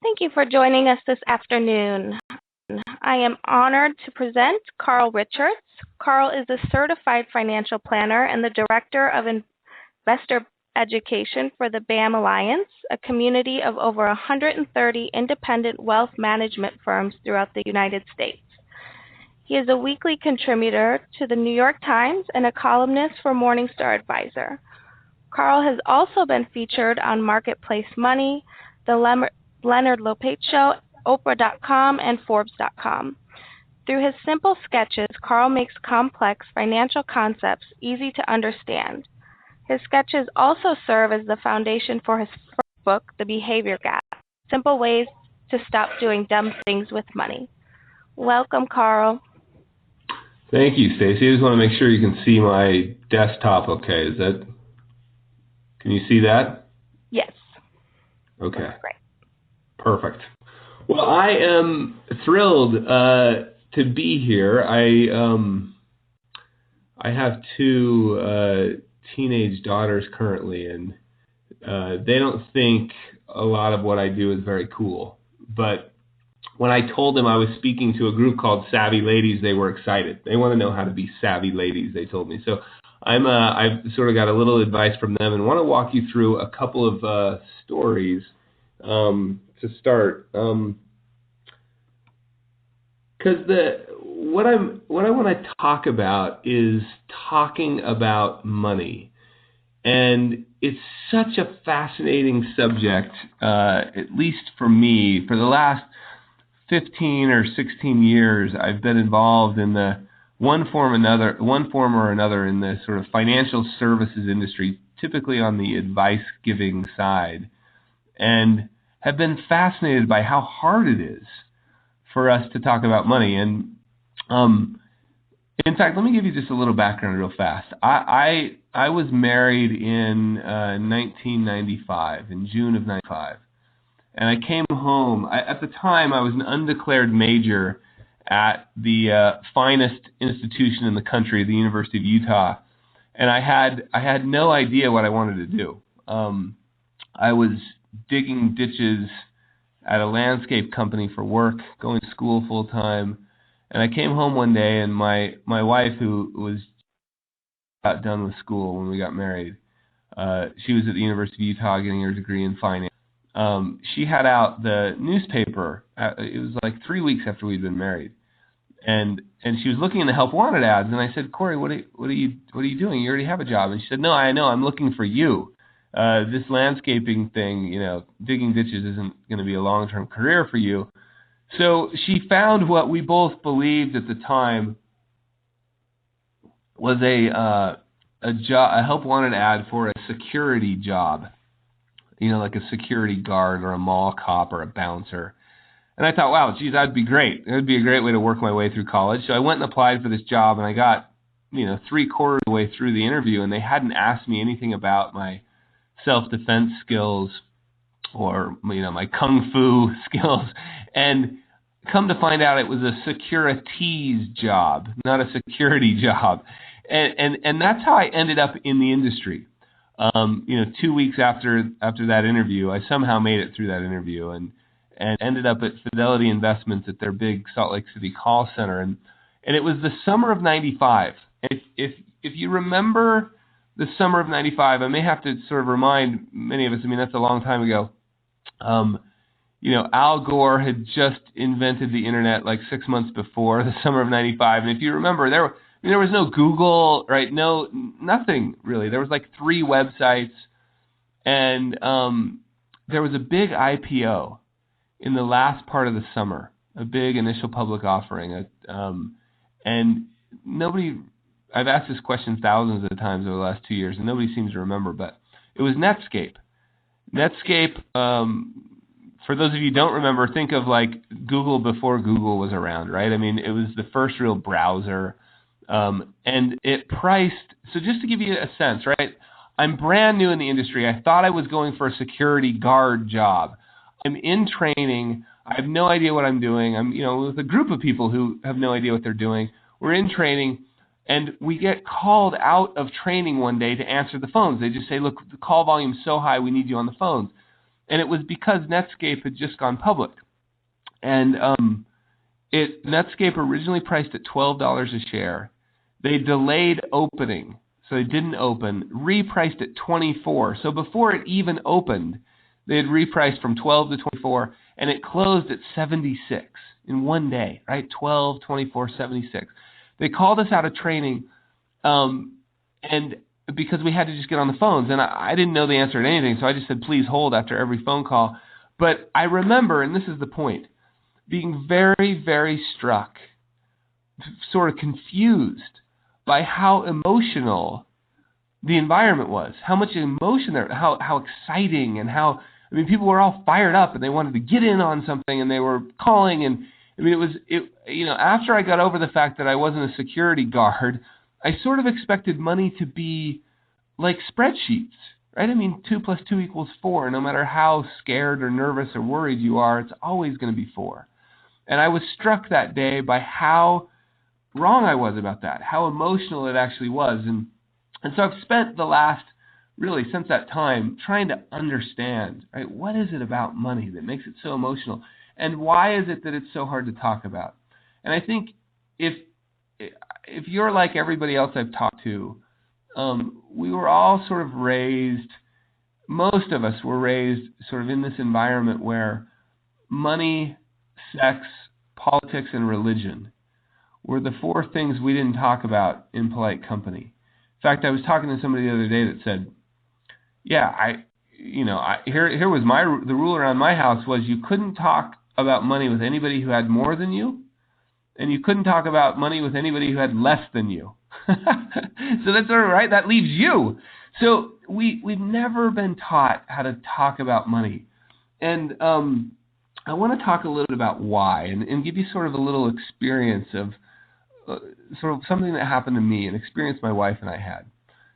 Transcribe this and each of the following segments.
Thank you for joining us this afternoon. I am honored to present Carl Richards. Carl is a certified financial planner and the director of investor education for the BAM Alliance, a community of over 130 independent wealth management firms throughout the United States. He is a weekly contributor to the New York Times and a columnist for Morningstar Advisor. Carl has also been featured on Marketplace Money, the Leonard Lopate Show, Oprah.com, and Forbes.com. Through his simple sketches, Carl makes complex financial concepts easy to understand. His sketches also serve as the foundation for his first book, The Behavior Gap: Simple Ways to Stop Doing Dumb Things with Money. Welcome, Carl. Thank you, Stacy. I just want to make sure you can see my desktop okay. Can you see that? Yes. Okay. That's great. Perfect. Well, I am thrilled to be here. I have two teenage daughters currently, and they don't think a lot of what I do is very cool. But when I told them I was speaking to a group called Savvy Ladies, they were excited. They want to know how to be savvy ladies, they told me. So I've sort of got a little advice from them and want to walk you through a couple of stories to start. Because what I want to talk about is talking about money. And it's such a fascinating subject, at least for me. For the last 15 or 16 years, I've been involved in the one form or another in the sort of financial services industry, typically on the advice-giving side, and have been fascinated by how hard it is for us to talk about money. And in fact, let me give you just a little background real fast. I was married in 1995, in June of 95. And I came home. At the time, I was an undeclared major at the finest institution in the country, the University of Utah. And I had no idea what I wanted to do. I was digging ditches at a landscape company for work, going to school full time. And I came home one day, and my wife, who was about done with school when we got married, she was at the University of Utah getting her degree in finance. She had out the newspaper. It was like 3 weeks after we'd been married, and she was looking in the help wanted ads. And I said, Corey, what are you doing? You already have a job. And she said, No, I know. I'm looking for you. This landscaping thing, digging ditches isn't going to be a long-term career for you. So she found what we both believed at the time was a help wanted ad for a security job. Like a security guard or a mall cop or a bouncer. And I thought, wow, geez, that'd be great. It would be a great way to work my way through college. So I went and applied for this job, and I got, 3/4 of the way through the interview, and they hadn't asked me anything about my self-defense skills or, my kung fu skills. And come to find out, it was a securities job, not a security job. And that's how I ended up in the industry. 2 weeks after that interview, I somehow made it through that interview and ended up at Fidelity Investments at their big Salt Lake City call center. And it was the summer of 95. If you remember the summer of 95, I may have to sort of remind many of us, that's a long time ago. Al Gore had just invented the internet like 6 months before the summer of 95. And if you remember, there was no Google, right? No, nothing really. There was like 3 websites, and there was a big IPO in the last part of the summer, a big initial public offering. And nobody, I've asked this question thousands of times over the last 2 years, and nobody seems to remember, but it was Netscape. Netscape, for those of you who don't remember, think of like Google before Google was around, right? It was the first real browser. And it priced, so just to give you a sense, right? I'm brand new in the industry. I thought I was going for a security guard job. I'm in training. I have no idea what I'm doing. I'm, with a group of people who have no idea what they're doing. We're in training, and we get called out of training one day to answer the phones. They just say, look, the call volume's so high, we need you on the phones. And it was because Netscape had just gone public. And Netscape originally priced at $12 a share. They delayed opening, so they didn't open, repriced at $24. So before it even opened, they had repriced from 12 to 24, and it closed at 76 in one day, right? 12, 24, 76. They called us out of training, and because we had to just get on the phones, and I didn't know the answer to anything, so I just said, please hold after every phone call. But I remember, and this is the point, being very, very struck, sort of confused by how emotional the environment was, how much emotion there, how exciting, and how, I mean, people were all fired up and they wanted to get in on something and they were calling, and I mean, after I got over the fact that I wasn't a security guard, I sort of expected money to be like spreadsheets, right? I mean, 2 + 2 = 4. No matter how scared or nervous or worried you are, it's always going to be 4. And I was struck that day by how wrong I was about that, how emotional it actually was. And so I've spent the last, really since that time, trying to understand, right, what is it about money that makes it so emotional? And why is it that it's so hard to talk about? And I think if you're like everybody else I've talked to, we were all sort of raised, most of us were raised sort of in this environment where money, sex, politics, and religion were the 4 things we didn't talk about in polite company. In fact, I was talking to somebody the other day that said, yeah, here was the rule around my house was you couldn't talk about money with anybody who had more than you, and you couldn't talk about money with anybody who had less than you. So that's all right. That leaves you. So we've never been taught how to talk about money. And I want to talk a little bit about why and give you sort of a little experience of sort of something that happened to me, an experience my wife and I had.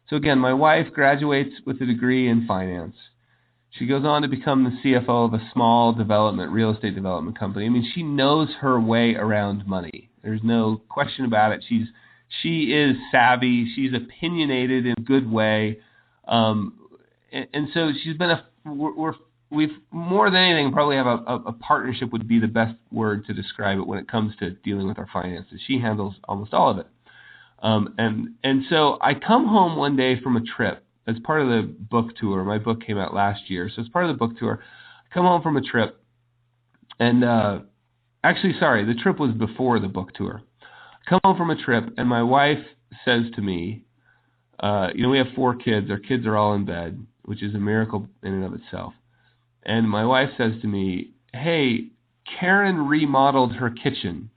So again, my wife graduates with a degree in finance. She goes on to become the CFO of a small real estate development company. I mean, she knows her way around money. There's no question about it. She is savvy. She's opinionated in a good way. And so she's been we've more than anything probably have a partnership would be the best word to describe it when it comes to dealing with our finances. She handles almost all of it. And so I come home one day from a trip as part of the book tour. My book came out last year. So as part of the book tour, I come home from a trip. And actually, sorry, the trip was before the book tour. I come home from a trip, and my wife says to me, we have 4 kids. Our kids are all in bed, which is a miracle in and of itself. And my wife says to me, hey, Karen remodeled her kitchen,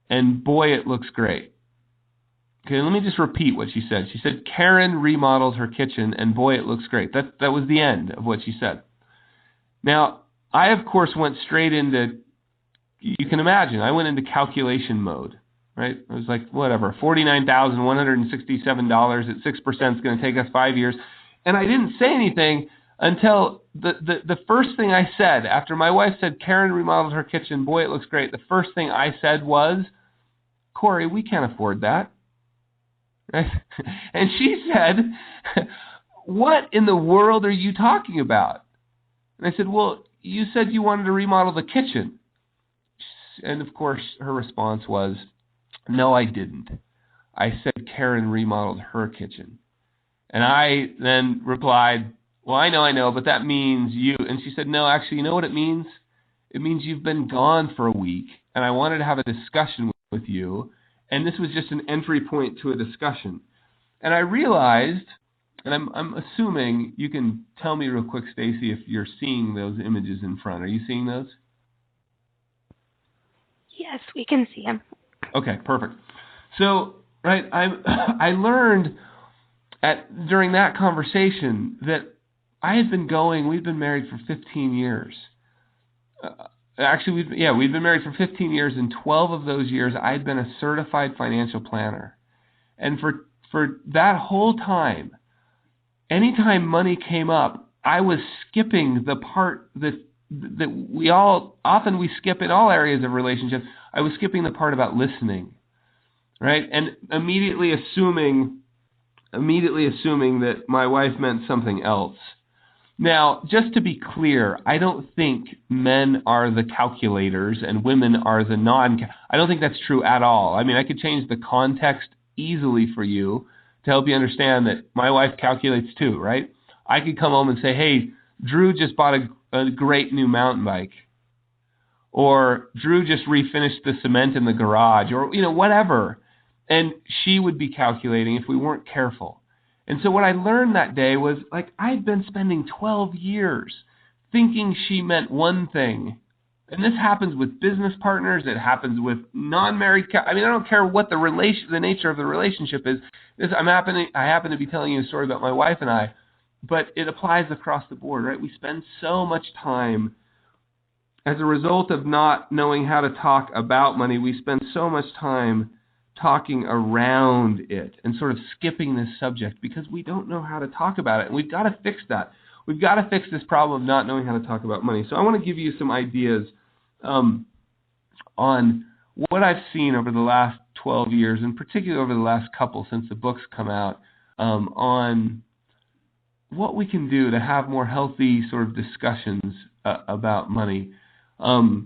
and boy, it looks great. Okay, let me just repeat what she said. She said, Karen remodeled her kitchen, and boy, it looks great. That was the end of what she said. Now, I, of course, went straight into, you can imagine, I went into calculation mode, right? I was like, whatever, $49,167 at 6% is going to take us 5 years. And I didn't say anything until the first thing I said, after my wife said, Karen remodeled her kitchen, boy, it looks great. The first thing I said was, Corey, we can't afford that. Right? And she said, what in the world are you talking about? And I said, well, you said you wanted to remodel the kitchen. And of course, her response was, no, I didn't. I said Karen remodeled her kitchen. And I then replied, well, I know, but that means you. And she said, no, actually, you know what it means? It means you've been gone for a week, and I wanted to have a discussion with you, and this was just an entry point to a discussion. And I realized, and I'm assuming you can tell me real quick, Stacy, if you're seeing those images in front. Are you seeing those? Yes, we can see him. Okay, perfect. So, right, I learned during that conversation that we'd been married for 15 years. Actually, we'd been married for 15 years, and 12 of those years I'd been a certified financial planner. And for that whole time, anytime money came up, I was skipping the part that we skip in all areas of relationships. I was skipping the part about listening, right? And immediately assuming that my wife meant something else. Now, just to be clear, I don't think men are the calculators and women are the I don't think that's true at all. I mean, I could change the context easily for you to help you understand that my wife calculates too, right? I could come home and say, hey, Drew just bought a great new mountain bike. Or Drew just refinished the cement in the garage, or, whatever. And she would be calculating if we weren't careful. And so what I learned that day was, I'd been spending 12 years thinking she meant one thing. And this happens with business partners. It happens with non-married. I don't care what the nature of the relationship is. I happen to be telling you a story about my wife and I, but it applies across the board, right? We spend so much time, as a result of not knowing how to talk about money, we spend so much time talking around it and sort of skipping this subject because we don't know how to talk about it. And we've got to fix that. We've got to fix this problem of not knowing how to talk about money. So I want to give you some ideas on what I've seen over the last 12 years, and particularly over the last couple since the book's come out, on what we can do to have more healthy sort of discussions about money. Number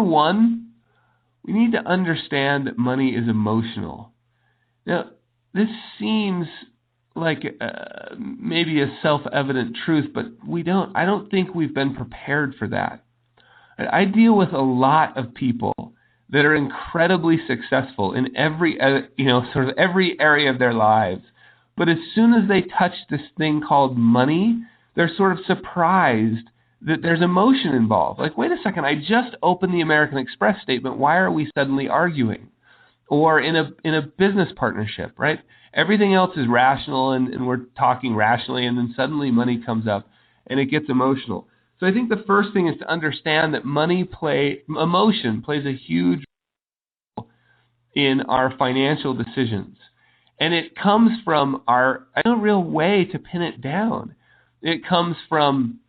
one, we need to understand that money is emotional. Now, this seems like maybe a self-evident truth, but I don't think we've been prepared for that. I deal with a lot of people that are incredibly successful in every area of their lives. But as soon as they touch this thing called money, they're sort of surprised that there's emotion involved. Wait a second, I just opened the American Express statement. Why are we suddenly arguing? Or in a business partnership, right? Everything else is rational and we're talking rationally, and then suddenly money comes up and it gets emotional. So I think the first thing is to understand that emotion plays a huge role in our financial decisions. And it comes from no real way to pin it down. It comes from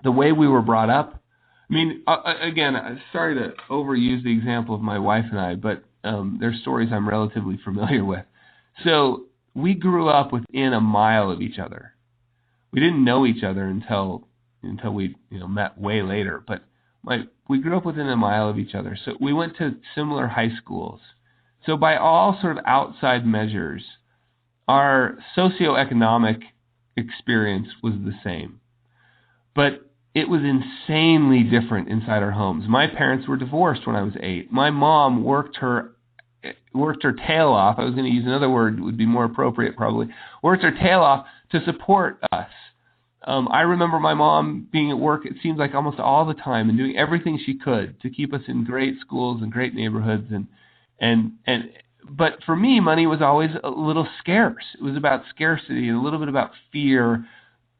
the way we were brought up. I mean, again, sorry to overuse the example of my wife and I, but there's stories I'm relatively familiar with. So we grew up within a mile of each other. We didn't know each other until we met way later, but we grew up within a mile of each other. So we went to similar high schools. So by all sort of outside measures, our socioeconomic experience was the same. But it was insanely different inside our homes. My parents were divorced when I was 8. My mom worked her tail off. I was going to use another word, would be more appropriate probably. Worked her tail off to support us. I remember my mom being at work, it seems like almost all the time, and doing everything she could to keep us in great schools and great neighborhoods. But for me, money was always a little scarce. It was about scarcity and a little bit about fear.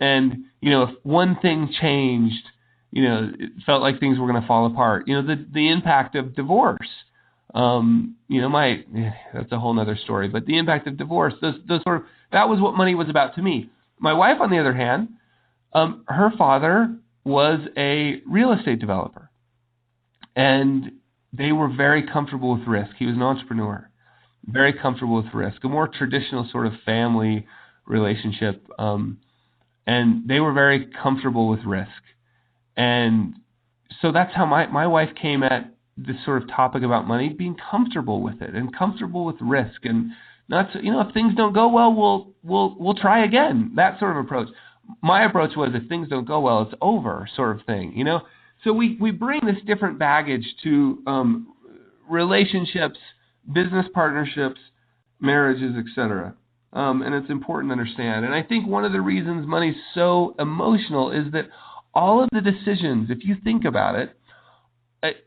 And, if one thing changed, it felt like things were going to fall apart. The impact of divorce, that's a whole nother story, but the impact of divorce, that was what money was about to me. My wife, on the other hand, her father was a real estate developer, and they were very comfortable with risk. He was an entrepreneur, very comfortable with risk, a more traditional sort of family relationship, and they were very comfortable with risk. And so that's how my wife came at this sort of topic about money, being comfortable with it and comfortable with risk, and not if things don't go well, we'll try again. That sort of approach. My approach was, if things don't go well, it's over, sort of thing. So we bring this different baggage to relationships, business partnerships, marriages, etc. And it's important to understand. And I think one of the reasons money's so emotional is that all of the decisions, if you think about it,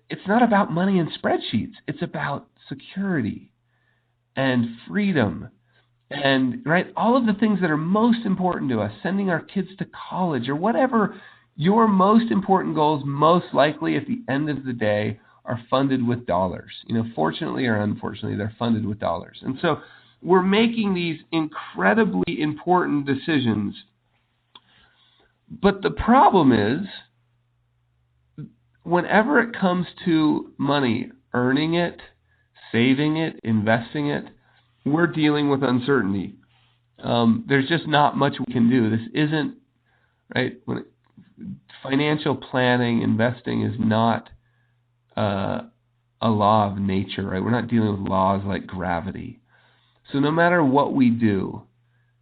it's not about money and spreadsheets. It's about security and freedom and, right, all of the things that are most important to us, sending our kids to college or whatever. Your most important goals, most likely at the end of the day, are funded with dollars. Fortunately or unfortunately, they're funded with dollars. And so we're making these incredibly important decisions. But the problem is, whenever it comes to money, earning it, saving it, investing it, we're dealing with uncertainty. there's just not much we can do. This isn't, right, financial planning, investing is not a law of nature, right? We're not dealing with laws like gravity. So no matter what we do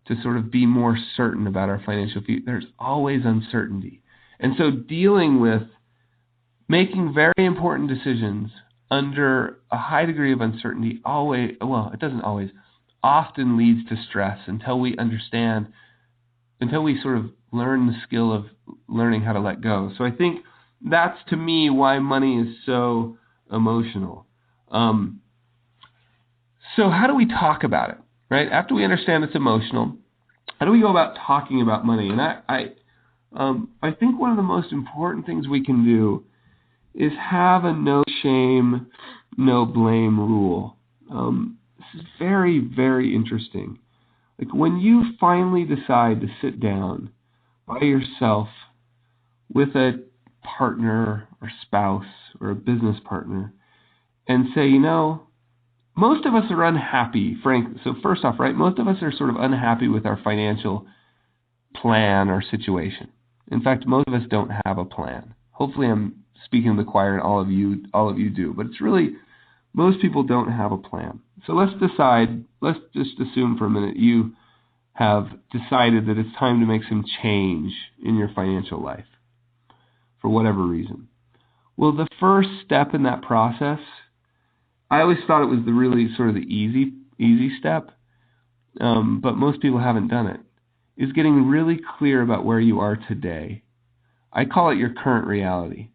to sort of be more certain about our financial future, there's always uncertainty. And so dealing with making very important decisions under a high degree of uncertainty it doesn't always, often leads to stress until we sort of learn the skill of learning how to let go. So I think that's, to me, why money is so emotional. So how do we talk about it, right? After we understand it's emotional, how do we go about talking about money? And I think one of the most important things we can do is have a no shame, no blame rule. This is very, very interesting. Like when you finally decide to sit down by yourself with a partner or spouse or a business partner and say, most of us are unhappy, frankly. So first off, right, most of us are sort of unhappy with our financial plan or situation. In fact, most of us don't have a plan. Hopefully I'm speaking to the choir and all of you do, but it's really, most people don't have a plan. So let's just assume for a minute you have decided that it's time to make some change in your financial life for whatever reason. Well, the first step in that process, I always thought it was the really sort of the easy step, but most people haven't done it, is getting really clear about where you are today. I call it your current reality.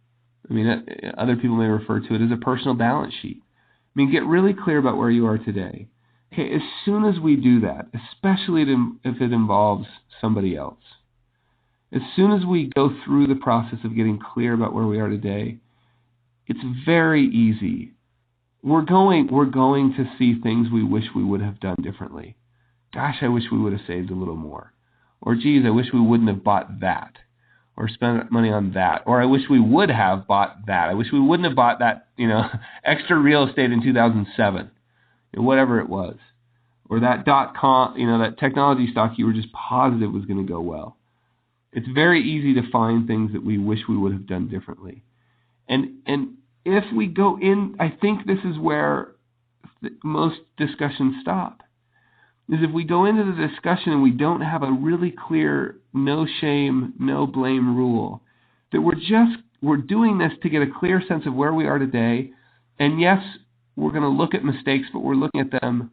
I mean, other people may refer to it as a personal balance sheet. I mean, get really clear about where you are today. Okay, as soon as we do that, especially if it involves somebody else, as soon as we go through the process of getting clear about where we are today, it's very easy. We're going to see things we wish we would have done differently. Gosh, I wish we would have saved a little more. Or, geez, I wish we wouldn't have bought that. Or spent money on that. Or I wish we would have bought that. I wish we wouldn't have bought that, extra real estate in 2007. Whatever it was. Or that .com, that technology stock you were just positive was going to go well. It's very easy to find things that we wish we would have done differently. And if we go in, I think this is where most discussions stop. Is if we go into the discussion and we don't have a really clear no shame, no blame rule, that we're doing this to get a clear sense of where we are today. And yes, we're going to look at mistakes, but we're looking at them,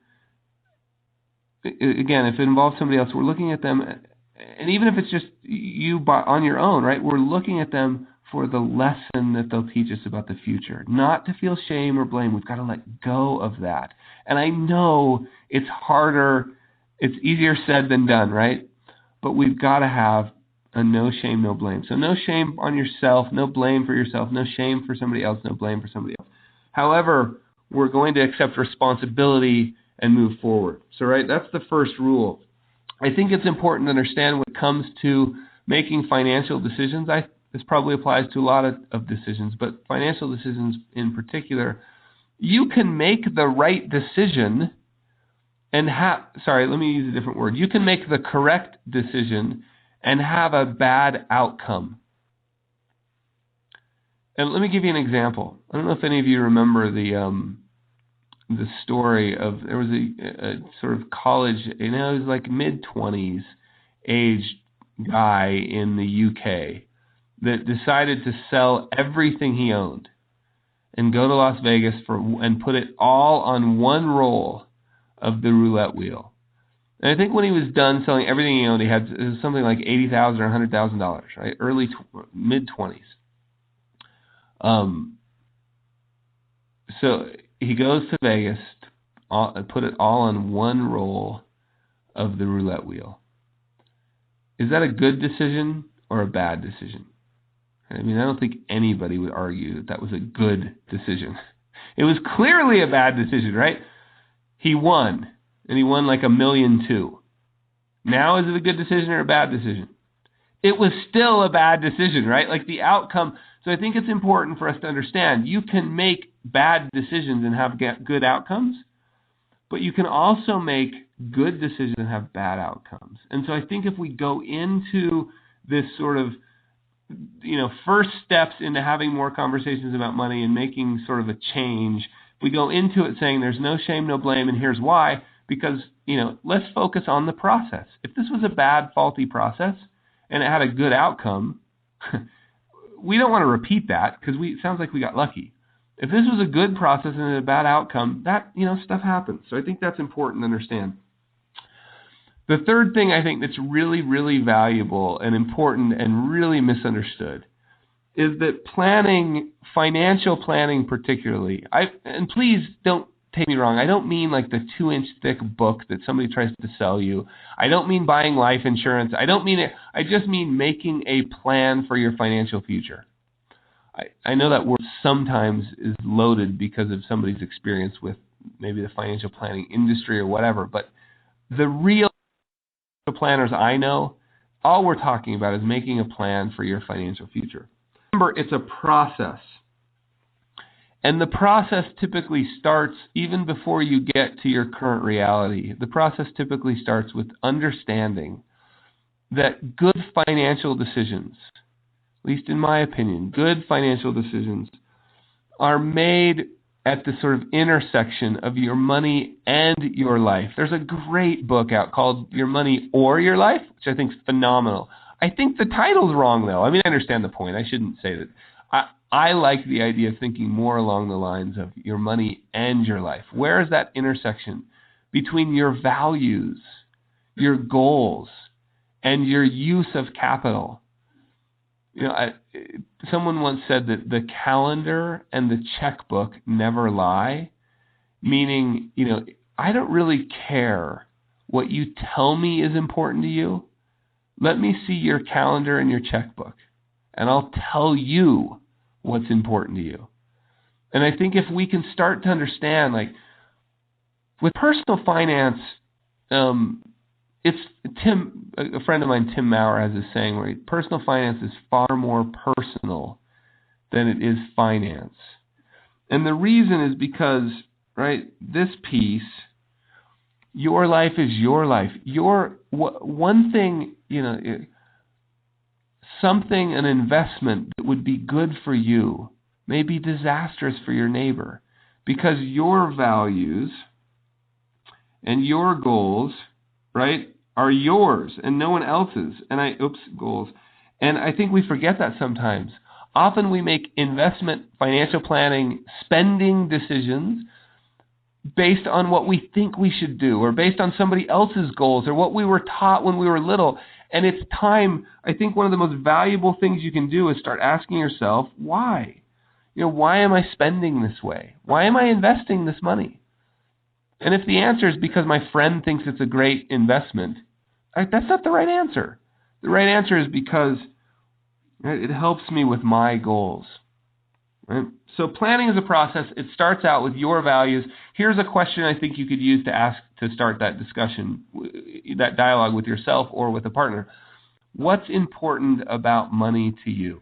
again, if it involves somebody else, we're looking at them, and even if it's just you on your own, right, we're looking at them for the lesson that they'll teach us about the future, not to feel shame or blame. We've got to let go of that. And I know it's harder, it's easier said than done, right? But we've got to have a no shame, no blame. So no shame on yourself, no blame for yourself, no shame for somebody else, no blame for somebody else. However, we're going to accept responsibility and move forward. So, right, that's the first rule. I think it's important to understand when it comes to making financial decisions. This probably applies to a lot of decisions, but financial decisions in particular, you can make the right decision and let me use a different word. You can make the correct decision and have a bad outcome. And let me give you an example. I don't know if any of you remember the story of, there was a sort of college, it was like mid-20s aged guy in the UK that decided to sell everything he owned and go to Las Vegas and put it all on one roll of the roulette wheel. And I think when he was done selling everything he owned, it was something like $80,000 or $100,000, right? Mid-20s. So he goes to Vegas and put it all on one roll of the roulette wheel. Is that a good decision or a bad decision? I mean, I don't think anybody would argue that was a good decision. It was clearly a bad decision, right? He won, and he won like $1.2 million. Now, is it a good decision or a bad decision? It was still a bad decision, right? Like the outcome. So I think it's important for us to understand you can make bad decisions and have good outcomes, but you can also make good decisions and have bad outcomes. And so I think if we go into this sort of, first steps into having more conversations about money and making sort of a change, we go into it saying there's no shame, no blame, and here's why. Because, let's focus on the process. If this was a bad, faulty process and it had a good outcome, we don't want to repeat that because it sounds like we got lucky. If this was a good process and a bad outcome, that, stuff happens. So I think that's important to understand. The third thing I think that's really, really valuable and important and really misunderstood is that planning, financial planning particularly, and please don't take me wrong, I don't mean like the 2-inch thick book that somebody tries to sell you. I don't mean buying life insurance. I don't mean it. I just mean making a plan for your financial future. I know that word sometimes is loaded because of somebody's experience with maybe the financial planning industry or whatever, but the real planners I know, all we're talking about is making a plan for your financial future. Remember, it's a process. And the process typically starts even before you get to your current reality. The process typically starts with understanding that good financial decisions, at least in my opinion, good financial decisions are made at the sort of intersection of your money and your life. There's a great book out called Your Money or Your Life, which I think is phenomenal. I think the title's wrong, though. I mean, I understand the point. I shouldn't say that. I like the idea of thinking more along the lines of your money and your life. Where is that intersection between your values, your goals, and your use of capital? Someone once said that the calendar and the checkbook never lie, meaning, I don't really care what you tell me is important to you. Let me see your calendar and your checkbook, and I'll tell you what's important to you. And I think if we can start to understand, like, with personal finance, it's a friend of mine, Tim Maurer, has this saying where personal finance is far more personal than it is finance. And the reason is because, this piece, your life is your life. One thing, something, an investment that would be good for you may be disastrous for your neighbor because your values and your goals, are yours and no one else's. Goals. And I think we forget that sometimes. Often we make investment, financial planning, spending decisions based on what we think we should do or based on somebody else's goals or what we were taught when we were little. And it's time, I think one of the most valuable things you can do is start asking yourself, why? Why am I spending this way? Why am I investing this money? And if the answer is because my friend thinks it's a great investment, that's not the right answer. The right answer is because it helps me with my goals. Right? So planning is a process. It starts out with your values. Here's a question I think you could use to ask to start that discussion, that dialogue with yourself or with a partner. What's important about money to you?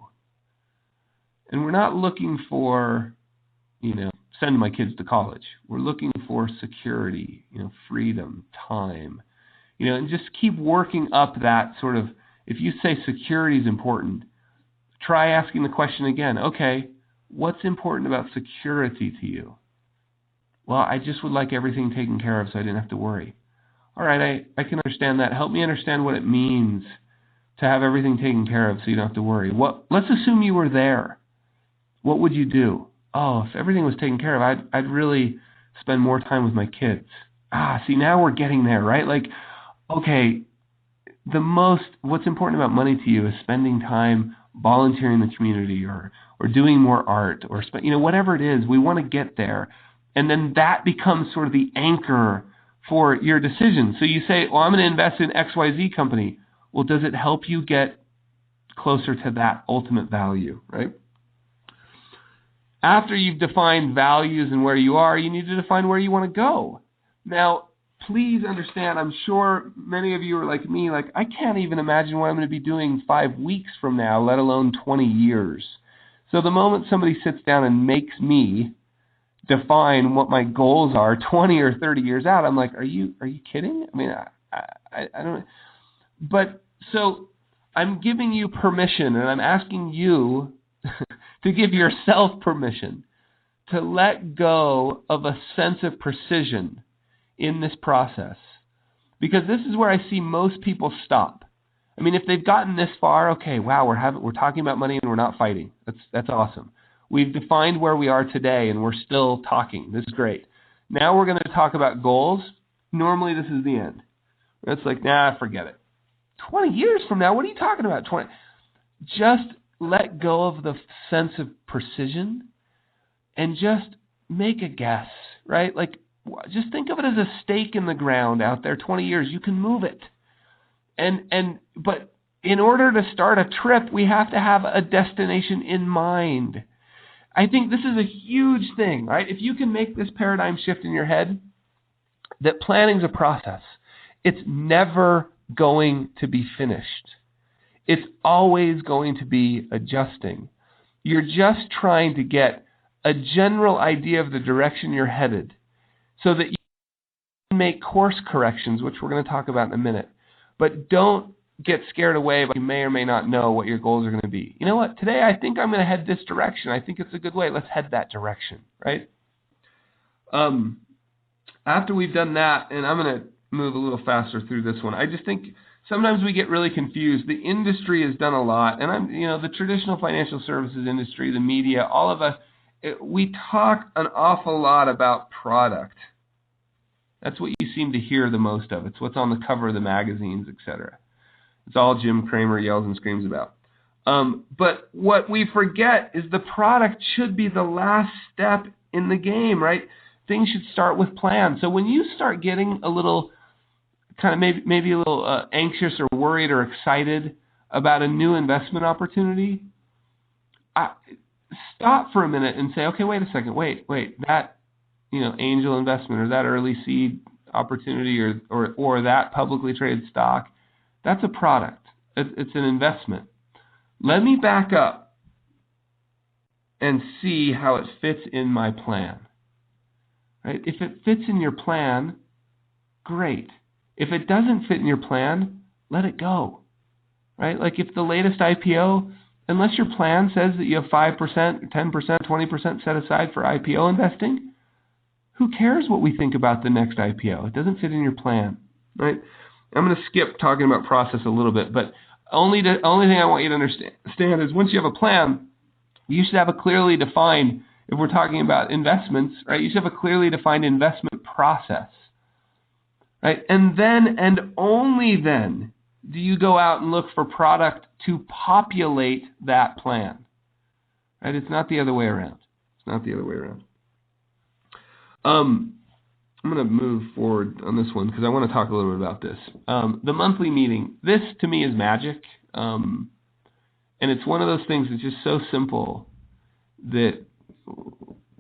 And we're not looking for, send my kids to college. We're looking for security, freedom, time, and just keep working up that sort of, if you say security is important, try asking the question again. Okay, what's important about security to you? Well, I just would like everything taken care of so I didn't have to worry. All right, I can understand that. Help me understand what it means to have everything taken care of so you don't have to worry. Let's assume you were there. What would you do? Oh, if everything was taken care of, I'd really spend more time with my kids. See, now we're getting there, right? Like, okay, what's important about money to you is spending time volunteering in the community or doing more art or whatever it is. We want to get there. And then that becomes sort of the anchor for your decision. So you say, well, I'm going to invest in XYZ company. Well, does it help you get closer to that ultimate value, right? After you've defined values and where you are, you need to define where you want to go. Now, please understand, I'm sure many of you are like me, like I can't even imagine what I'm going to be doing 5 weeks from now, let alone 20 years. So the moment somebody sits down and makes me define what my goals are 20 or 30 years out. I'm like, are you kidding? I mean, I don't. But so I'm giving you permission, and I'm asking you to give yourself permission to let go of a sense of precision in this process, because this is where I see most people stop. I mean, if they've gotten this far, okay, wow, we're talking about money and we're not fighting. That's awesome. We've defined where we are today and we're still talking. This is great. Now we're going to talk about goals. Normally this is the end. It's like, nah, forget it. 20 years from now, what are you talking about? Just let go of the sense of precision and just make a guess, right? Like, just think of it as a stake in the ground out there. 20 years, you can move it. But in order to start a trip, we have to have a destination in mind. I think this is a huge thing, right? If you can make this paradigm shift in your head, that planning's a process. It's never going to be finished. It's always going to be adjusting. You're just trying to get a general idea of the direction you're headed so that you can make course corrections, which we're going to talk about in a minute. But don't get scared away by you may or may not know what your goals are going to be. You know what? Today I think I'm going to head this direction. I think it's a good way. Let's head that direction, right? After we've done that, and I'm going to move a little faster through this one, I just think sometimes we get really confused. The industry has done a lot, and the traditional financial services industry, the media, all of us, we talk an awful lot about product. That's what you seem to hear the most of. It's what's on the cover of the magazines, etc. It's all Jim Cramer yells and screams about. But what we forget is the product should be the last step in the game, right? Things should start with plans. So when you start getting a little kind of maybe a little anxious or worried or excited about a new investment opportunity, stop for a minute and say, okay, wait a second, wait, that angel investment or that early seed opportunity or that publicly traded stock, that's a product. It's an investment. Let me back up and see how it fits in my plan. Right? If it fits in your plan, great. If it doesn't fit in your plan, let it go. Right? Like if the latest IPO, unless your plan says that you have 5%, 10%, 20% set aside for IPO investing, who cares what we think about the next IPO? It doesn't fit in your plan, right? I'm going to skip talking about process a little bit, but only thing I want you to understand is once you have a plan, you should have a clearly defined, if we're talking about investments, right, you should have a clearly defined investment process, right? And then, and only then, do you go out and look for product to populate that plan, right? It's not the other way around. It's not the other way around. I'm going to move forward on this one because I want to talk a little bit about this. The monthly meeting, this to me is magic. And it's one of those things that's just so simple that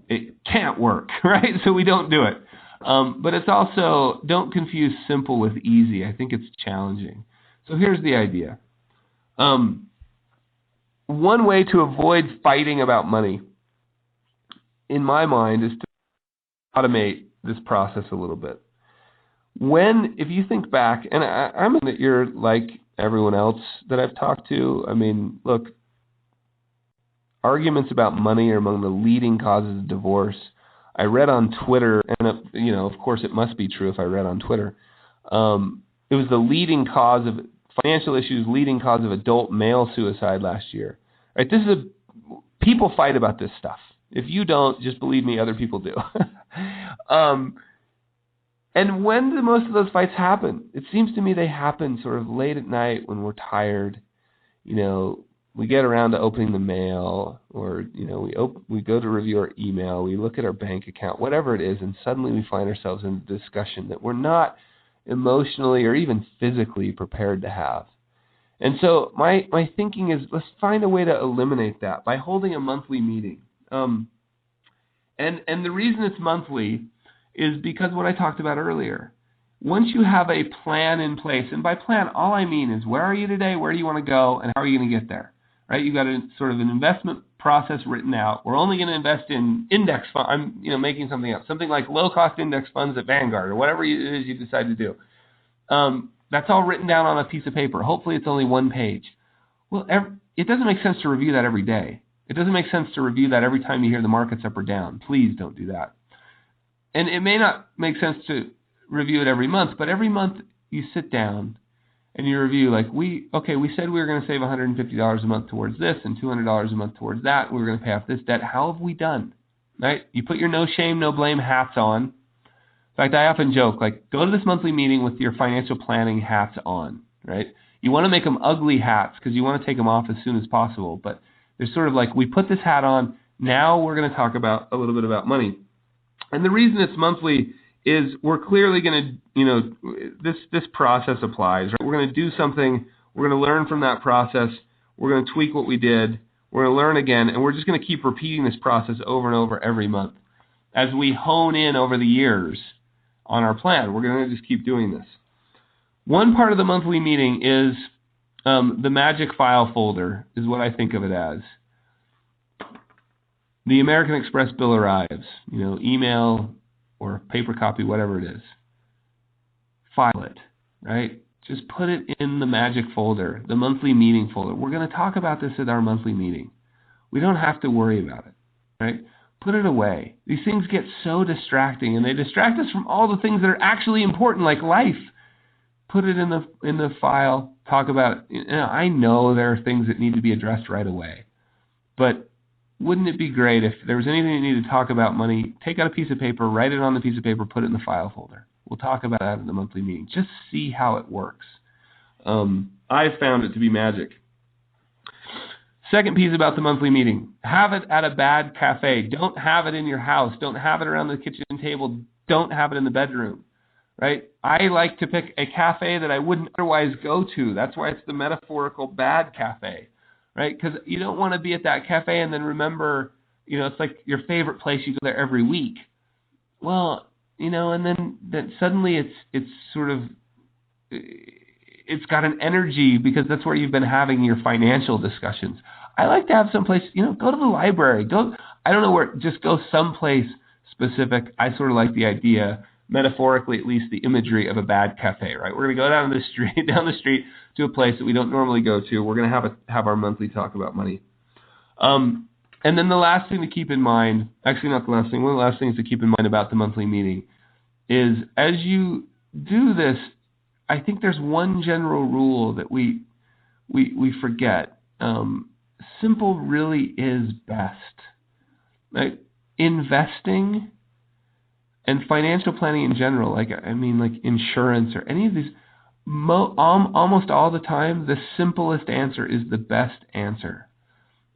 it can't work, right? So we don't do it. But it's also, don't confuse simple with easy. I think it's challenging. So here's the idea. One way to avoid fighting about money, in my mind, is to automate this process a little bit. If you think back, and I'm that you're like everyone else that I've talked to, I mean, look, arguments about money are among the leading causes of divorce. I read on Twitter, and of course it must be true if I read on Twitter, it was the leading cause of financial issues, leading cause of adult male suicide last year. Right? People fight about this stuff. If you don't, just believe me, other people do. And when do most of those fights happen? It seems to me they happen sort of late at night when we're tired. We get around to opening the mail, or we go to review our email, we look at our bank account, whatever it is, and suddenly we find ourselves in a discussion that we're not emotionally or even physically prepared to have. And so my thinking is, let's find a way to eliminate that by holding a monthly meeting. And the reason it's monthly is because what I talked about earlier. Once you have a plan in place, and by plan, all I mean is where are you today, where do you want to go, and how are you going to get there? right? You've got a sort of an investment process written out. We're only going to invest in index fund. I'm making something up, something like low-cost index funds at Vanguard or whatever it is you decide to do. That's all written down on a piece of paper. Hopefully it's only one page. Well, it doesn't make sense to review that every day. It doesn't make sense to review that every time you hear the market's up or down. Please don't do that. And it may not make sense to review it every month, but every month you sit down and you review, like, we said we were going to save $150 a month towards this and $200 a month towards that. We were going to pay off this debt. How have we done? Right? You put your no shame, no blame hats on. In fact, I often joke, like, go to this monthly meeting with your financial planning hats on, right? You want to make them ugly hats because you want to take them off as soon as possible. But there's sort of like, we put this hat on, now we're going to talk about a little bit about money. And the reason it's monthly is we're clearly going to, this process applies, right? We're going to do something, we're going to learn from that process, we're going to tweak what we did, we're going to learn again, and we're just going to keep repeating this process over and over every month. As we hone in over the years on our plan, we're going to just keep doing this. One part of the monthly meeting is the magic file folder, is what I think of it as. The American Express bill arrives, email or paper copy, whatever it is. File it, right? Just put it in the magic folder, the monthly meeting folder. We're going to talk about this at our monthly meeting. We don't have to worry about it, right? Put it away. These things get so distracting, and they distract us from all the things that are actually important, like life. Put it in the file. Talk about it. I know there are things that need to be addressed right away, but wouldn't it be great if there was anything you need to talk about money, take out a piece of paper, write it on the piece of paper, put it in the file folder. We'll talk about that in the monthly meeting. Just see how it works. I've found it to be magic. Second piece about the monthly meeting, have it at a bad cafe. Don't have it in your house. Don't have it around the kitchen table. Don't have it in the bedroom, right? I like to pick a cafe that I wouldn't otherwise go to. That's why it's the metaphorical bad cafe, right? Because you don't want to be at that cafe and then remember, it's like your favorite place. You go there every week. Well, and then suddenly it's sort of, it's got an energy because that's where you've been having your financial discussions. I like to have someplace, go to the library. I don't know where, just go someplace specific. I sort of like the idea, metaphorically at least, the imagery of a bad cafe, right? We're going to go down the street to a place that we don't normally go to. We're going to have our monthly talk about money. And then the last thing to keep in mind, actually not the last thing, one of the last things to keep in mind about the monthly meeting is as you do this, I think there's one general rule that we forget. Simple really is best. Like investing and financial planning in general, like insurance or any of these, almost all the time, the simplest answer is the best answer.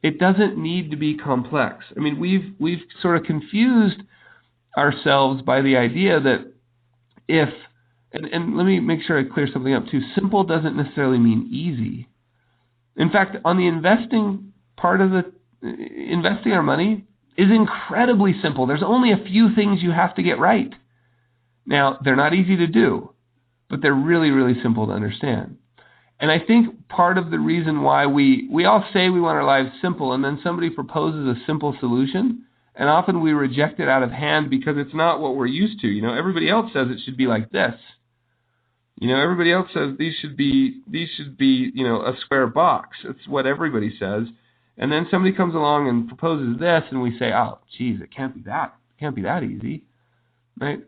It doesn't need to be complex. We've sort of confused ourselves by the idea that and let me make sure I clear something up too. Simple doesn't necessarily mean easy. In fact, on the investing part of investing our money is incredibly simple. There's only a few things you have to get right. Now, they're not easy to do, but they're really, really simple to understand. And I think part of the reason why we all say we want our lives simple, and then somebody proposes a simple solution, and often we reject it out of hand because it's not what we're used to. Everybody else says it should be like this. Everybody else says these should be a square box. It's what everybody says. And then somebody comes along and proposes this, and we say, oh, geez, it can't be that easy, right?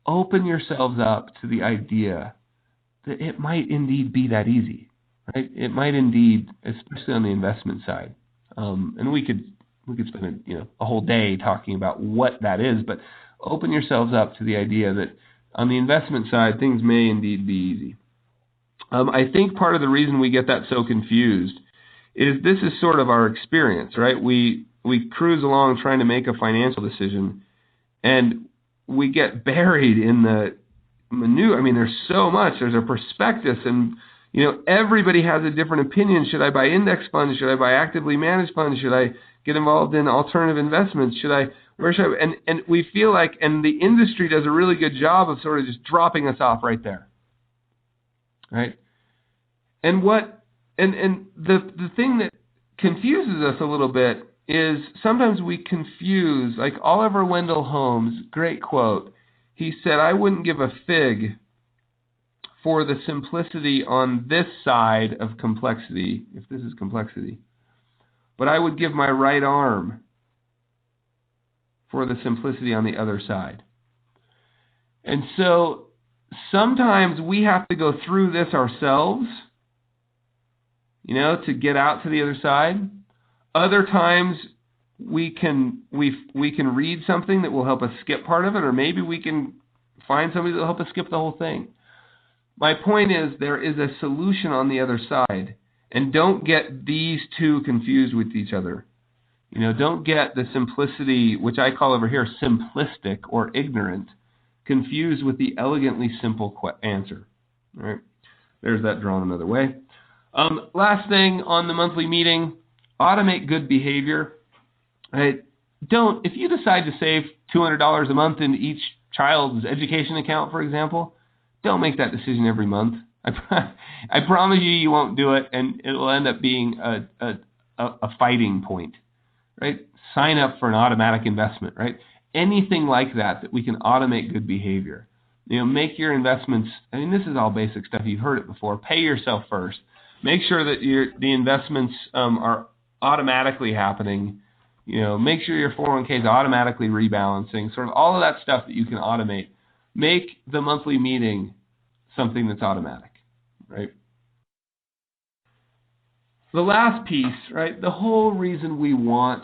Open yourselves up to the idea that it might indeed be that easy, right? It might indeed, especially on the investment side. And we could spend a whole day talking about what that is, but open yourselves up to the idea that on the investment side, things may indeed be easy. I think part of the reason we get that so confused is this is sort of our experience, right? We cruise along trying to make a financial decision, and we get buried in the minutiae. There's so much. There's a prospectus, and everybody has a different opinion. Should I buy index funds? Should I buy actively managed funds? Should I get involved in alternative investments? Where should I? And we feel like, and the industry does a really good job of sort of just dropping us off right there, right? And the thing that confuses us a little bit is sometimes we confuse, like Oliver Wendell Holmes, great quote. He said, "I wouldn't give a fig for the simplicity on this side of complexity, if this is complexity, but I would give my right arm for the simplicity on the other side." And so sometimes we have to go through this ourselves, to get out to the other side. Other times we can read something that will help us skip part of it, or maybe we can find somebody that will help us skip the whole thing. My point is there is a solution on the other side, and don't get these two confused with each other. Don't get the simplicity, which I call over here simplistic or ignorant, confused with the elegantly simple answer. All right, there's that drawn another way. Last thing on the monthly meeting, automate good behavior. Right? If you decide to save $200 a month in each child's education account, for example, don't make that decision every month. I promise you won't do it, and it will end up being a fighting point. Right? Sign up for an automatic investment. Right? Anything like that we can automate good behavior. Make your investments. This is all basic stuff. You've heard it before. Pay yourself first. Make sure that the investments are automatically happening. Make sure your 401k is automatically rebalancing. Sort of all of that stuff that you can automate. Make the monthly meeting something that's automatic, right? The last piece, right? The whole reason we want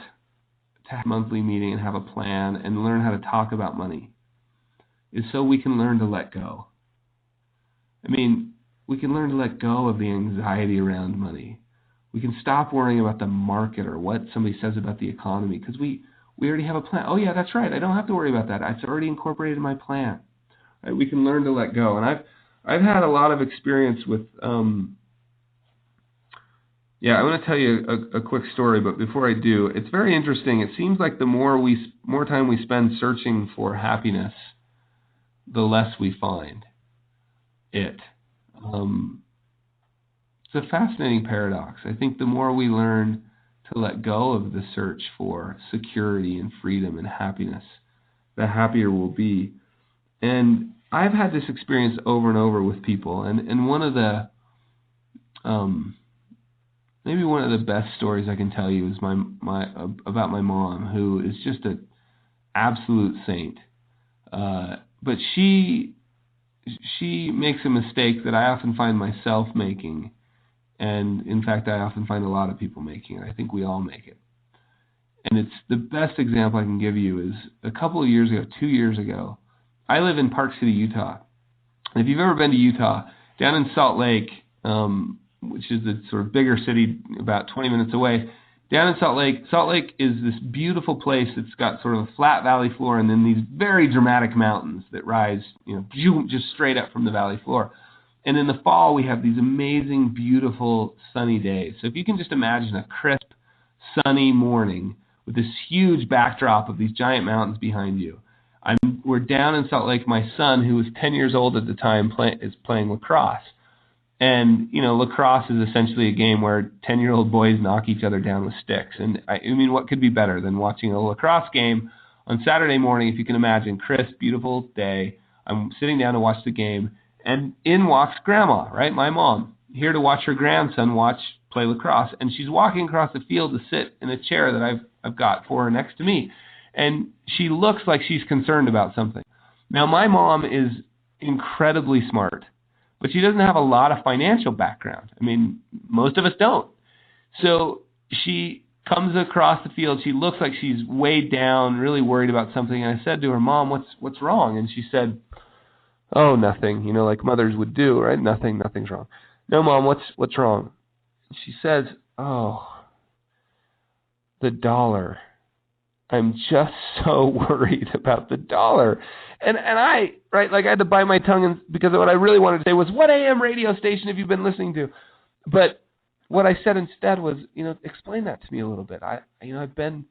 to have a monthly meeting and have a plan and learn how to talk about money is so we can learn to let go. We can learn to let go of the anxiety around money. We can stop worrying about the market or what somebody says about the economy because we already have a plan. Oh yeah, that's right. I don't have to worry about that. It's already incorporated in my plan. Right? We can learn to let go. And I've had a lot of experience with. I want to tell you a quick story, but before I do, it's very interesting. It seems like the more time we spend searching for happiness, the less we find it. It's a fascinating paradox. I think the more we learn to let go of the search for security and freedom and happiness, the happier we'll be. And I've had this experience over and over with people. And one of the maybe one of the best stories I can tell you is about my mom, who is just an absolute saint. But she makes a mistake that I often find myself making. And in fact, I often find a lot of people making it. I think we all make it. And it's the best example I can give you is a couple of years ago, 2 years ago, I live in Park City, Utah. And if you've ever been to Utah, down in Salt Lake, which is the sort of bigger city about 20 minutes away, down in Salt Lake is this beautiful place that's got sort of a flat valley floor and then these very dramatic mountains that rise, just straight up from the valley floor. And in the fall, we have these amazing, beautiful, sunny days. So if you can just imagine a crisp, sunny morning with this huge backdrop of these giant mountains behind you. We're down in Salt Lake. My son, who was 10 years old at the time, is playing lacrosse. And, lacrosse is essentially a game where 10-year-old boys knock each other down with sticks. And what could be better than watching a lacrosse game on Saturday morning, if you can imagine, crisp, beautiful day. I'm sitting down to watch the game. And in walks Grandma, right? My mom, here to watch her grandson play lacrosse. And she's walking across the field to sit in a chair that I've got for her next to me. And she looks like she's concerned about something. Now, my mom is incredibly smart, but she doesn't have a lot of financial background. Most of us don't. So she comes across the field. She looks like she's weighed down, really worried about something. And I said to her, "Mom, what's wrong?" And she said, "Oh, nothing, like mothers would do, right? Nothing's wrong." "No, Mom, what's wrong?" She says, "Oh, the dollar. I'm just so worried about the dollar." And I, right, I had to bite my tongue because what I really wanted to say was, "What AM radio station have you been listening to?" But what I said instead was, explain that to me a little bit. I've been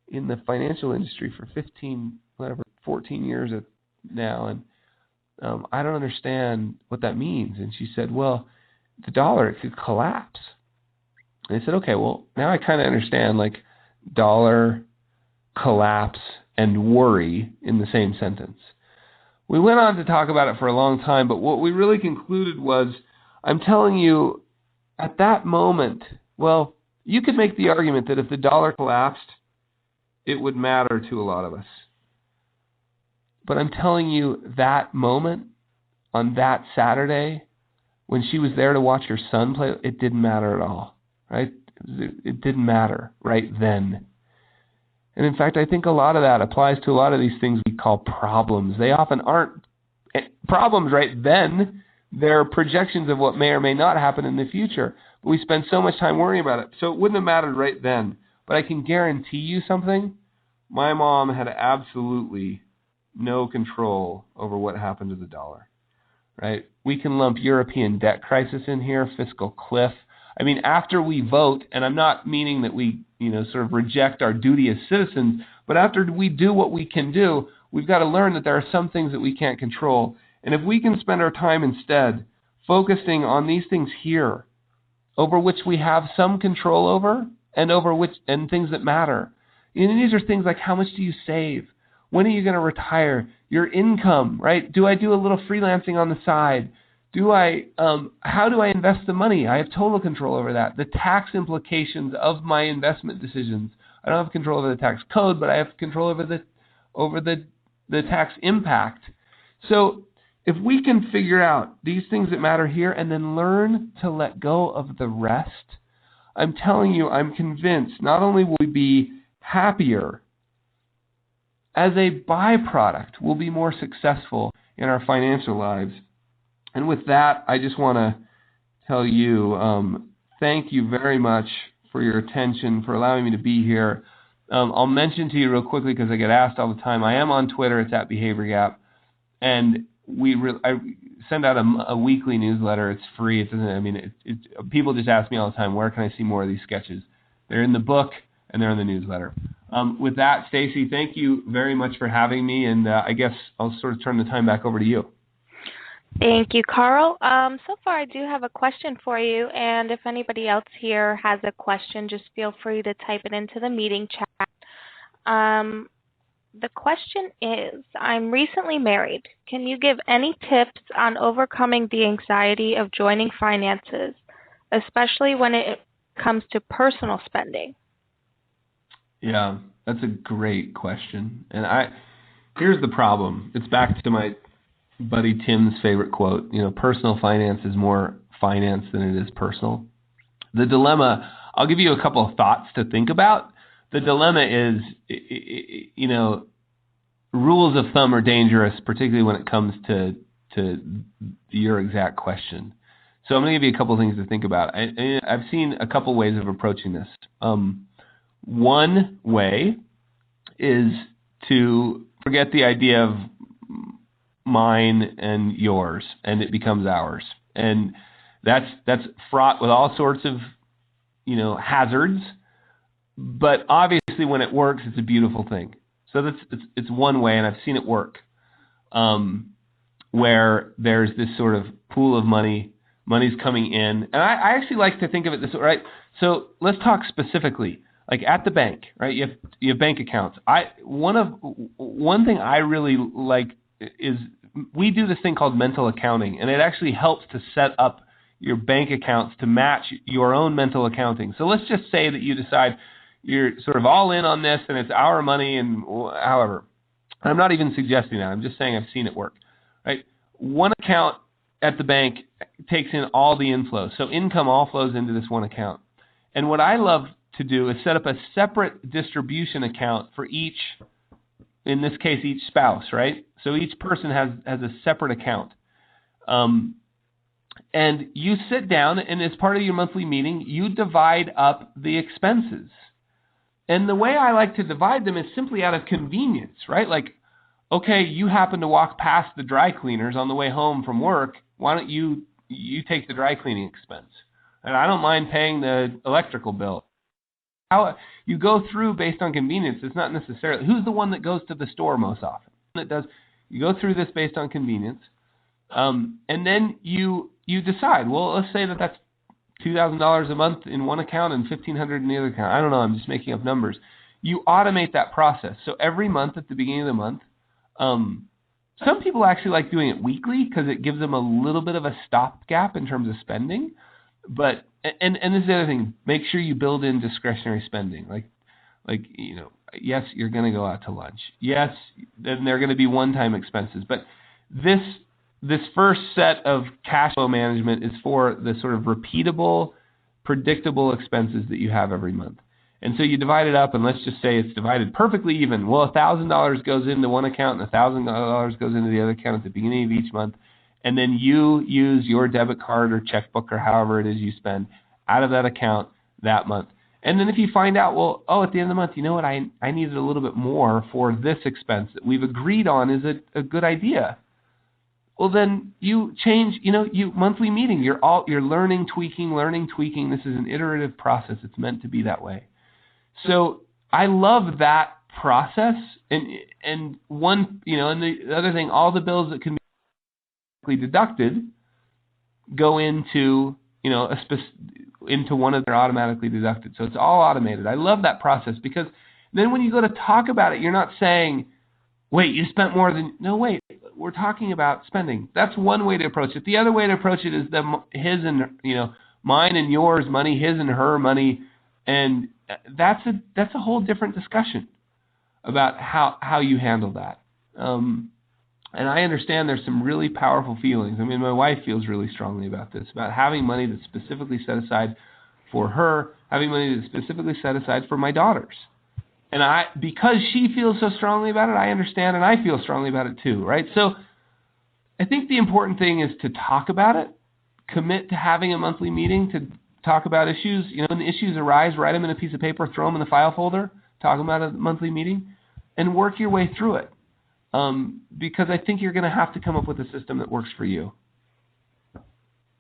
in the financial industry for 14 years now, and I don't understand what that means. And she said, "Well, the dollar, it could collapse." And I said, okay, well, now I kind of understand like dollar, collapse, and worry in the same sentence. We went on to talk about it for a long time, but what we really concluded was, I'm telling you, at that moment, well, you could make the argument that if the dollar collapsed, it would matter to a lot of us. But I'm telling you, that moment on that Saturday, when she was there to watch her son play, it didn't matter at all, right? It didn't matter right then. And in fact, I think a lot of that applies to a lot of these things we call problems. They often aren't problems right then. They're projections of what may or may not happen in the future. But we spend so much time worrying about it. So it wouldn't have mattered right then. But I can guarantee you something. My mom had absolutely no control over what happened to the dollar, right? We can lump European debt crisis in here, fiscal cliff. I mean, after we vote, and I'm not meaning that we, sort of reject our duty as citizens, but after we do what we can do, we've got to learn that there are some things that we can't control. And if we can spend our time instead focusing on these things here, over which we have some control over, and things that matter. And these are things like, how much do you save? When are you going to retire? Your income, right? Do I do a little freelancing on the side? How do I invest the money? I have total control over that. The tax implications of my investment decisions. I don't have control over the tax code, but I have control over the tax impact. So if we can figure out these things that matter here and then learn to let go of the rest, I'm telling you, I'm convinced not only will we be happier, as a byproduct, we'll be more successful in our financial lives. And with that, I just want to tell you, thank you very much for your attention, for allowing me to be here. I'll mention to you real quickly, because I get asked all the time, I am on Twitter. It's @BehaviorGap. And I send out a weekly newsletter. It's free. It doesn't. People just ask me all the time, where can I see more of these sketches? They're in the book and they're in the newsletter. With that, Stacy, thank you very much for having me, and I guess I'll sort of turn the time back over to you. Thank you, Carl. So far, I do have a question for you, and if anybody else here has a question, just feel free to type it into the meeting chat. The question is, I'm recently married. Can you give any tips on overcoming the anxiety of joining finances, especially when it comes to personal spending? Yeah, that's a great question. And here's the problem. It's back to my buddy Tim's favorite quote. Personal finance is more finance than it is personal. The dilemma, I'll give you a couple of thoughts to think about. The dilemma is, rules of thumb are dangerous, particularly when it comes to your exact question. So I'm going to give you a couple of things to think about. I've seen a couple ways of approaching this. One way is to forget the idea of mine and yours, and it becomes ours. And that's fraught with all sorts of, hazards. But obviously, when it works, it's a beautiful thing. So it's one way, and I've seen it work, where there's this sort of pool of money's coming in. And I actually like to think of it this way, right? So let's talk specifically, like at the bank, right? You have bank accounts. One thing I really like is we do this thing called mental accounting, and it actually helps to set up your bank accounts to match your own mental accounting. So let's just say that you decide you're sort of all in on this and it's our money, and however. I'm not even suggesting that. I'm just saying I've seen it work, right? One account at the bank takes in all the inflows. So income all flows into this one account. And what I love to do is set up a separate distribution account for each, in this case, each spouse, right? So each person has a separate account. And you sit down, and as part of your monthly meeting, you divide up the expenses. And the way I like to divide them is simply out of convenience, right? Like, okay, you happen to walk past the dry cleaners on the way home from work. Why don't you take the dry cleaning expense? And I don't mind paying the electrical bill. How you go through based on convenience. It's not necessarily who's the one that goes to the store most often. You go through this based on convenience, and then you decide. Well, let's say that's $2,000 a month in one account and $1,500 in the other account. I don't know. I'm just making up numbers. You automate that process. So every month at the beginning of the month, some people actually like doing it weekly because it gives them a little bit of a stopgap in terms of spending. But and this is the other thing. Make sure you build in discretionary spending. Yes, you're going to go out to lunch. Yes, then there are going to be one-time expenses. But this first set of cash flow management is for the sort of repeatable, predictable expenses that you have every month. And so you divide it up, and let's just say it's divided perfectly even. Well, $1,000 goes into one account and $1,000 goes into the other account at the beginning of each month. And then you use your debit card or checkbook or however it is you spend out of that account that month. And then if you find out, at the end of the month, you know what, I needed a little bit more for this expense that we've agreed on is a good idea. Well, then you change, you monthly meeting. You're learning, tweaking. This is an iterative process. It's meant to be that way. So I love that process. And one, and the other thing, all the bills that can be deducted go into, into one of their automatically deducted. So it's all automated. I love that process because then when you go to talk about it, you're not saying, wait, you spent more than, no, wait, we're talking about spending. That's one way to approach it. The other way to approach it is his and, mine and yours money, his and her money. And that's a whole different discussion about how you handle that. And I understand there's some really powerful feelings. I mean, my wife feels really strongly about this, about having money that's specifically set aside for her, having money that's specifically set aside for my daughters. And because she feels so strongly about it, I understand, and I feel strongly about it too, right? So I think the important thing is to talk about it, commit to having a monthly meeting to talk about issues. When the issues arise, write them in a piece of paper, throw them in the file folder, talk about it at a monthly meeting, and work your way through it. Because I think you're going to have to come up with a system that works for you.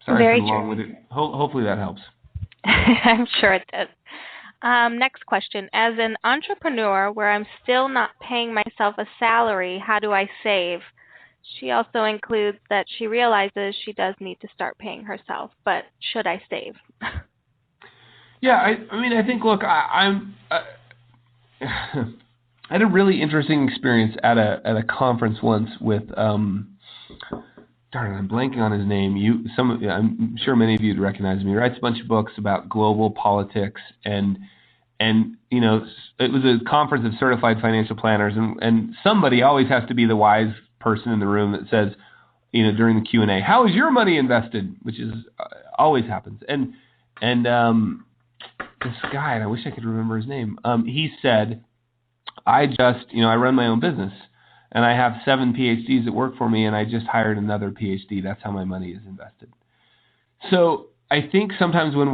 Sorry Very for the long-winded. Hopefully that helps. I'm sure it does. Next question. As an entrepreneur where I'm still not paying myself a salary, how do I save? She also includes that she realizes she does need to start paying herself, but should I save? Yeah, I think, look, I had a really interesting experience at a conference once with I'm blanking on his name. I'm sure many of you would recognize him. He writes a bunch of books about global politics, and it was a conference of certified financial planners, and somebody always has to be the wise person in the room that says, during the Q&A, how is your money invested? Which is always happens. And this guy, and I wish I could remember his name. He said, I run my own business, and I have 7 PhDs that work for me, and I just hired another PhD. That's how my money is invested. So I think sometimes when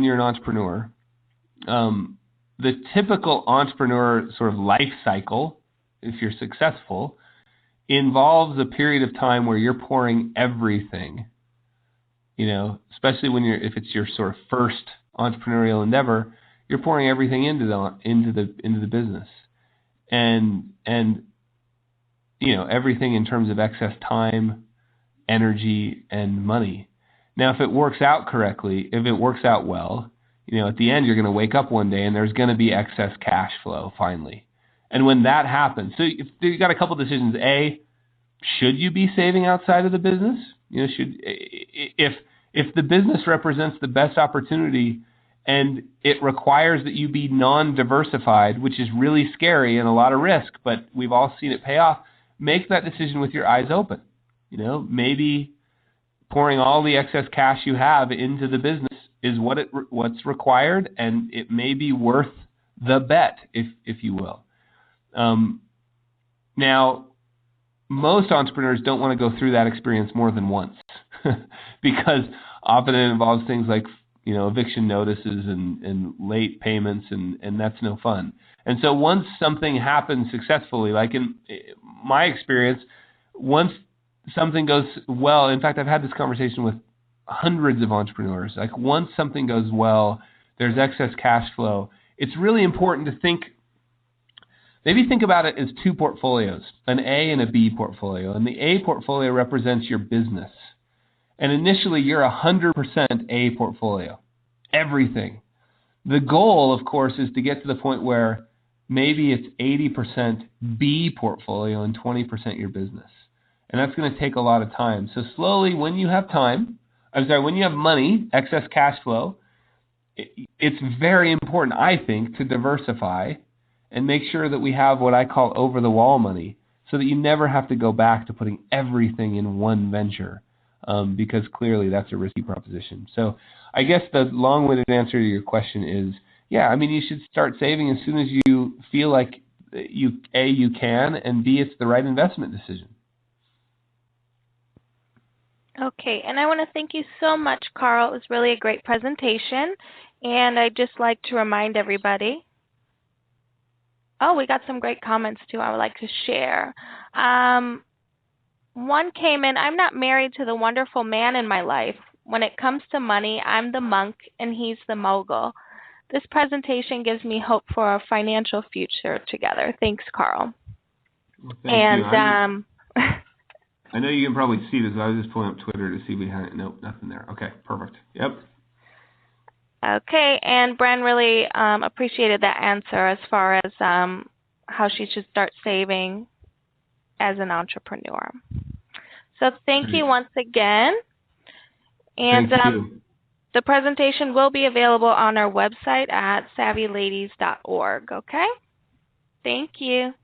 you're an entrepreneur, the typical entrepreneur sort of life cycle, if you're successful, involves a period of time where you're pouring everything, especially if it's your sort of first entrepreneurial endeavor, you're pouring everything into the business. And everything in terms of excess time, energy, and money. Now, if it works out correctly, if it works out well, at the end you're going to wake up one day and there's going to be excess cash flow finally. And when that happens, so you got a couple decisions. A, should you be saving outside of the business? If the business represents the best opportunity and it requires that you be non-diversified, which is really scary and a lot of risk, but we've all seen it pay off, make that decision with your eyes open. Maybe pouring all the excess cash you have into the business is what's required, and it may be worth the bet, if you will. Now, most entrepreneurs don't want to go through that experience more than once because often it involves things like eviction notices and late payments, and that's no fun. And so once something happens successfully, like in my experience, once something goes well, in fact, I've had this conversation with hundreds of entrepreneurs, like once something goes well, there's excess cash flow. It's really important to think about it as 2 portfolios, an A and a B portfolio. And the A portfolio represents your business. And initially, you're 100% A portfolio, everything. The goal, of course, is to get to the point where maybe it's 80% B portfolio and 20% your business. And that's going to take a lot of time. So slowly, when you have when you have money, excess cash flow, it's very important, I think, to diversify and make sure that we have what I call over-the-wall money so that you never have to go back to putting everything in one venture because clearly that's a risky proposition. So I guess the long-winded answer to your question is, yeah, I mean, you should start saving as soon as you feel like you can, and B, it's the right investment decision. Okay, and I want to thank you so much, Carl. It was really a great presentation, and I'd just like to remind everybody. Oh, we got some great comments, too, I would like to share. One came in, I'm not married to the wonderful man in my life. When it comes to money, I'm the monk, and he's the mogul. This presentation gives me hope for our financial future together. Thanks, Carl. Well, thank you. I know you can probably see this. I was just pulling up Twitter to see if we had it. Nope, nothing there. Okay, perfect. Yep. Okay, and Bren really appreciated that answer as far as how she should start saving as an entrepreneur. So thank you once again. And thank you. The presentation will be available on our website at savvyladies.org. Okay? Thank you.